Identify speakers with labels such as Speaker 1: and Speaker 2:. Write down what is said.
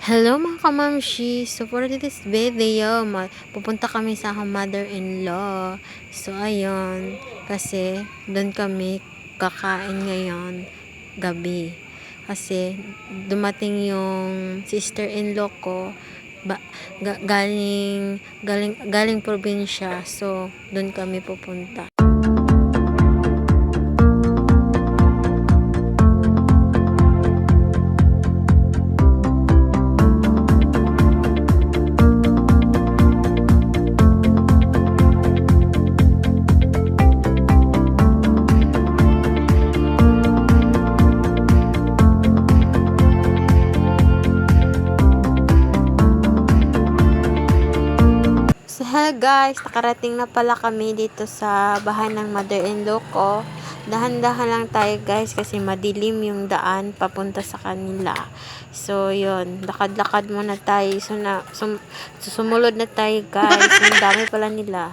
Speaker 1: Hello mga kamamshi! So for this video, pupunta kami sa akong mother-in-law. So ayun, kasi doon kami kakain ngayon gabi. Kasi dumating yung sister-in-law ko galing probinsya. So doon kami pupunta. So, hello guys, nakarating na pala kami dito sa bahay ng mother-in-law ko. Dahan-dahan lang tayo guys kasi madilim yung daan papunta sa kanila. So, yun, lakad-lakad muna tayo. So, sumunod na tayo guys. Ang dami pala nila.